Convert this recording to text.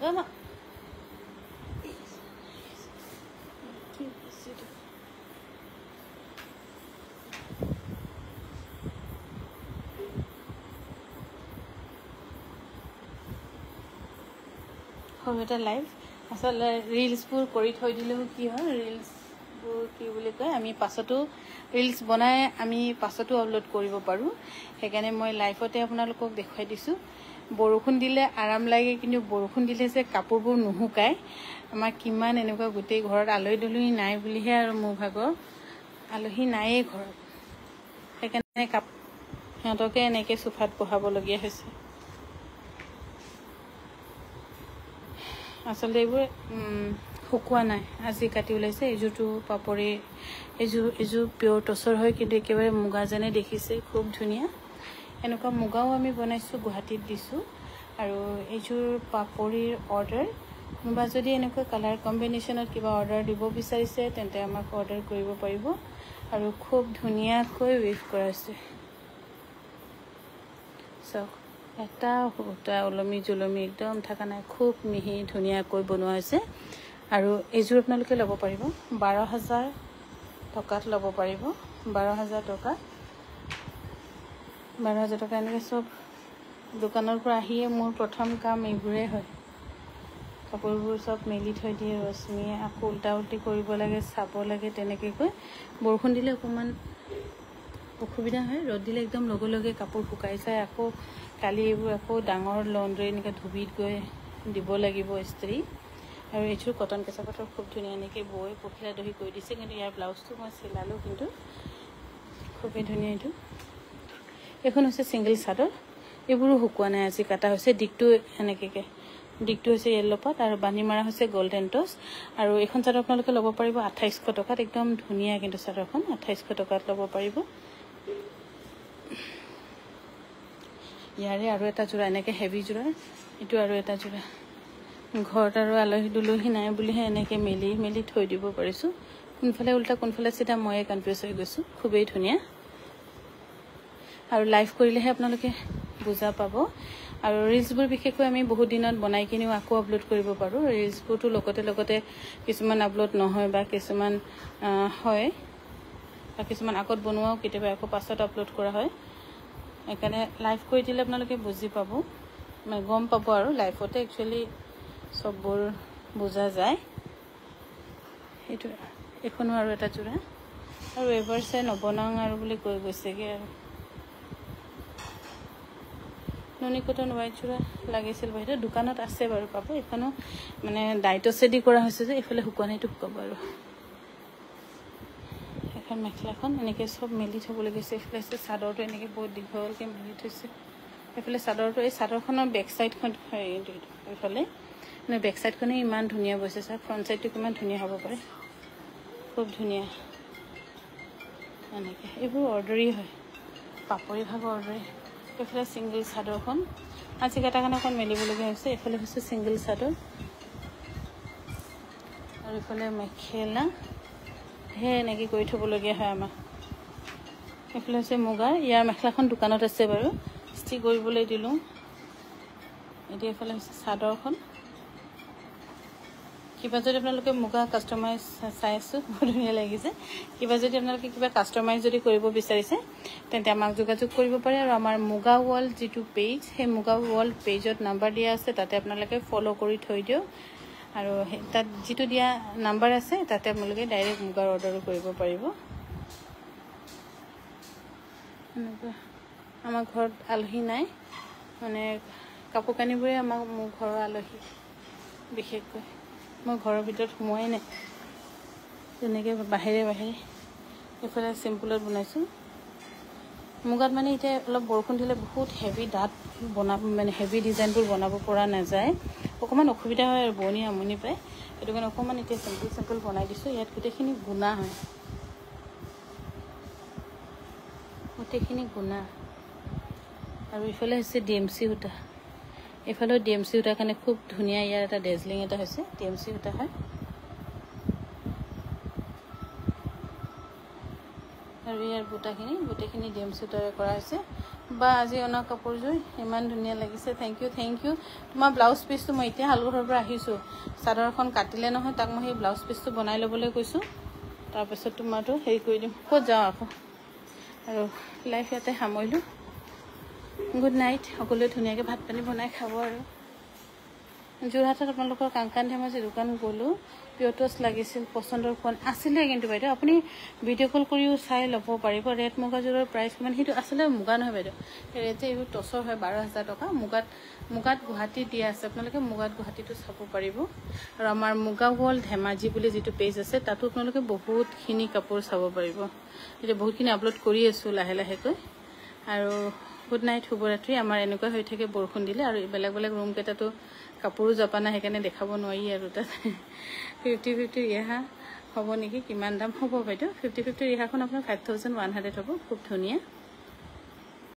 Mama. এটা live আসলে ৰিলছবোৰ কৰি থৈ দিলেও কি হয় ৰিলছবোৰ কি বুলি কয় আমি পাছতো ৰিলছ বনাই আমি পাছতো আপলোড কৰিব পাৰোঁ সেইকাৰণে মই লাইভতে আপোনালোকক দেখুৱাই দিছোঁ বৰষুণ দিলে আৰাম লাগে কিন্তু বৰষুণ দিলে যে কাপোৰবোৰ নুশুকায় আমাৰ কিমান এনেকুৱা গোটেই ঘৰত আলহী দুলহী নাই বুলিহে আৰু মোৰ ভাগৰ আলহী নায়েই ঘৰত সেইকাৰণে সিহঁতকে এনেকৈ চোফাত বহাবলগীয়া হৈছে আচলতে এইবোৰ শুকোৱা নাই আজি কাটি ওলাইছে এইযোৰটো পাপৰি এইযোৰ পিয়ৰ টচৰ হয় কিন্তু একেবাৰে মুগা যেনে দেখিছে খুব ধুনীয়া এনেকুৱা মুগাও আমি বনাইছোঁ গুৱাহাটীত দিছোঁ আৰু এইযোৰ পাপৰিৰ অৰ্ডাৰ কোনোবা যদি এনেকুৱা কালাৰ কম্বিনেশ্যনত কিবা অৰ্ডাৰ দিব বিচাৰিছে তেন্তে আমাক অৰ্ডাৰ কৰিব পাৰিব আৰু খুব ধুনীয়াকৈ উইভ কৰা হৈছে চাওক এটা সূতা ওলমি জুলমি একদম থকা নাই খুব মিহি ধুনীয়াকৈ বনোৱা হৈছে আৰু এইযোৰ আপোনালোকে ল'ব পাৰিব 12,000 টকাত ল'ব পাৰিব 12,000 টকা 12,000 টকা এনেকৈ চব দোকানৰ পৰা আহিয়ে মোৰ প্ৰথম কাম এইবোৰেই হয় কাপোৰবোৰ চব মেলি থৈ দিয়ে ৰশ্মিয়ে আকৌ উল্টা উল্টি কৰিব লাগে চাব লাগে তেনেকৈ কৈ বৰষুণ দিলে অকণমান অসুবিধা হয় ৰ'দ দিলে একদম লগে লগে কাপোৰ শুকাই যায় আকৌ কালি এইবোৰ আকৌ ডাঙৰ লণ্ড্ৰি এনেকৈ ধুবিত গৈ দিব লাগিব ইস্ত্ৰি আৰু এইযোৰ কটন কেঁচা পাটৰ খুব ধুনীয়া এনেকৈ বৈ পখিলা দহি কৰি দিছে কিন্তু ইয়াৰ ব্লাউজটো মই চিলালোঁ কিন্তু খুবেই ধুনীয়া এইটো এইখন হৈছে ছিংগল চাদৰ এইবোৰো শুকোৱা নাই আজি কাটা হৈছে দিগটো এনেকৈ দিগটো হৈছে য়েল্লো পাট আৰু বানি মাৰা হৈছে গল্ডেন টচ আৰু এইখন চাদৰ আপোনালোকে ল'ব পাৰিব 2800 টকাত একদম ধুনীয়া কিন্তু চাদৰখন 2800 টকাত ল'ব পাৰিব ইয়াৰে আৰু এটা যোৰা এনেকৈ হেভি যোৰা এইটো আৰু এটা যোৰা ঘৰত আৰু আলহী দুলহী নাই বুলিহে এনেকৈ মেলি থৈ দিব পাৰিছোঁ কোনফালে উল্টা কোনফালে চিধা ময়ে কনফিউজ হৈ গৈছোঁ খুবেই ধুনীয়া আৰু লাইভ কৰিলেহে আপোনালোকে বুজা পাব আৰু ৰিলছবোৰ বিশেষকৈ আমি বহুত দিনত বনাই কিনিও আকৌ আপলোড কৰিব পাৰোঁ ৰিলছবোৰতো লগতে কিছুমান আপলোড নহয় বা কিছুমান হয় বা কিছুমান আগত বনোৱাও কেতিয়াবা আকৌ পাছত আপলোড কৰা হয় সেইকাৰণে লাইভ কৰি দিলে আপোনালোকে বুজি পাব মানে গম পাব আৰু লাইভতে একচুৱেলি সববোৰ বুজা যায় এইটো এখনো আৰু এটা যোৰা আৰু এবাৰ চাই নবনাওঁ আৰু বুলি কৈ গৈছেগৈ আৰু নুনি কটন হোৱাইট যোৰা লাগিছিল বাহিৰত দোকানত আছে বাৰু পাব এইখনো মানে ডাইটছেদি কৰা হৈছে যে এইফালে শুকোৱা নাইটো শুকাব আৰু এখন মেখেলাখন এনেকৈ চব মেলি থ'বলৈ গৈছে এইফালে আছে চাদৰটো এনেকৈ বহুত দীঘলকৈ মেলি থৈছে এইফালে চাদৰটো এই চাদৰখনৰ বেক চাইডখন এইফালে মানে বেক চাইডখনেই ইমান ধুনীয়া বৈছে চাওক ফ্ৰণ্ট চাইডটো কিমান ধুনীয়া হ'ব পাৰে খুব ধুনীয়া এনেকৈ এইবোৰ অৰ্ডাৰী হয় পাপৰি ভাগৰ অৰ্ডাৰী এইফালে ছিংগল চাদৰখন আজি কাটা কাৰণে অকণ মেলিবলগীয়া হৈছে এইফালে হৈছে ছিংগল চাদৰ আৰু এইফালে মেখেলা সেই এনেকৈ কৰি থ'বলগীয়া হয় আমাৰ এইফালে হৈছে মুগাৰ ইয়াৰ মেখেলাখন দোকানত আছে বাৰু ইস্ত্ৰি কৰিবলৈ দিলোঁ এতিয়া এইফালে হৈছে চাদৰখন কিবা যদি আপোনালোকে মুগা কাষ্টমাইজ চাই আছোঁ বহুত ধুনীয়া লাগিছে কিবা যদি আপোনালোকে কিবা কাষ্টমাইজ যদি কৰিব বিচাৰিছে তেন্তে আমাক যোগাযোগ কৰিব পাৰে আৰু আমাৰ মুগা ৱৰ্ল্ড যিটো পেজ সেই মুগা ৱৰ্ল্ড পেজত নাম্বাৰ দিয়া আছে তাতে আপোনালোকে ফ'ল' কৰি থৈ দিয়ক আৰু তাত যিটো দিয়া নাম্বাৰ আছে তাতে আপোনালোকে ডাইৰেক্ট মুগাৰ অৰ্ডাৰো কৰিব পাৰিব আমাৰ ঘৰত আলহী নাই মানে কাপোৰ কানিবোৰে মোৰ ঘৰৰ আলহী বিশেষকৈ মই ঘৰৰ ভিতৰত সোমোৱাই নাই তেনেকৈ বাহিৰে এইফালে চিম্পুলত বনাইছোঁ মুগাত মানে এতিয়া অলপ বৰষুণ দিলে বহুত হেভি ডাঠ মানে হেভি ডিজাইনবোৰ বনাব পৰা নাযায় অকণমান অসুবিধা হয় আৰু বোৱনী আমনি পায় সেইটো কাৰণে অকণমান এতিয়া চিম্পুল বনাই দিছোঁ ইয়াত গোটেইখিনি গুণা হয় আৰু ইফালে হৈছে DMC সূতা এইফালেও DMC সূতাৰ কাৰণে খুব ধুনীয়া ইয়াৰ এটা ডেজলিং এটা হৈছে DMC সূতা হয় আৰু ইয়াৰ বুটাখিনি ডিম চুটাৰে কৰা হৈছে বা আজি অনা কাপোৰযোৰ ইমান ধুনীয়া লাগিছে থেংক ইউ তোমাৰ ব্লাউজ পিচটো মই এতিয়া হালঘৰৰ পৰা আহিছোঁ চাদৰখন কাটিলে নহয় তাক মই সেই ব্লাউজ পিচটো বনাই ল'বলৈ কৈছোঁ তাৰপিছত তোমাৰটো হেৰি কৰি দিম ক'ত যাওঁ আকৌ আৰু লাইফ ইয়াতে সামৰিলোঁ গুড নাইট সকলোৱে ধুনীয়াকৈ ভাত পানী বনাই খাব আৰু যোৰহাটত আপোনালোকৰ কাংকান ধেমাজি দোকান গ'লোঁ পিয়টছ লাগিছিল পচন্দৰ ফোন আছিলে কিন্তু বাইদেউ আপুনি ভিডিঅ' কল কৰিও চাই ল'ব পাৰিব ৰেড মুগাযোৰৰ প্ৰাইচ কিমান সেইটো আচলতে মুগা নহয় বাইদেউ ৰেটে এইবোৰ টচৰ হয় 12,000 টকা মুগাত গুৱাহাটীত দিয়া আছে আপোনালোকে মুগাত গুৱাহাটীটো চাব পাৰিব আৰু আমাৰ মুগা ৱৰ্ল্ড ধেমাজি বুলি যিটো পেজ আছে তাতো আপোনালোকে বহুতখিনি কাপোৰ চাব পাৰিব এতিয়া বহুতখিনি আপলোড কৰি আছোঁ লাহেকৈ আৰু গুড নাইট শুভৰাত্ৰি আমাৰ এনেকুৱা হৈ থাকে বৰষুণ দিলে আৰু বেলেগ ৰুম কেইটাতো কাপোৰো জপা নাই সেইকাৰণে দেখাব নোৱাৰি আৰু তাত 50-50 ৰিহা হ'ব নেকি কিমান দাম হ'ব বাইদেউ 50-50 ৰিহাখন আপোনাৰ 5,100 হ'ব খুব ধুনীয়া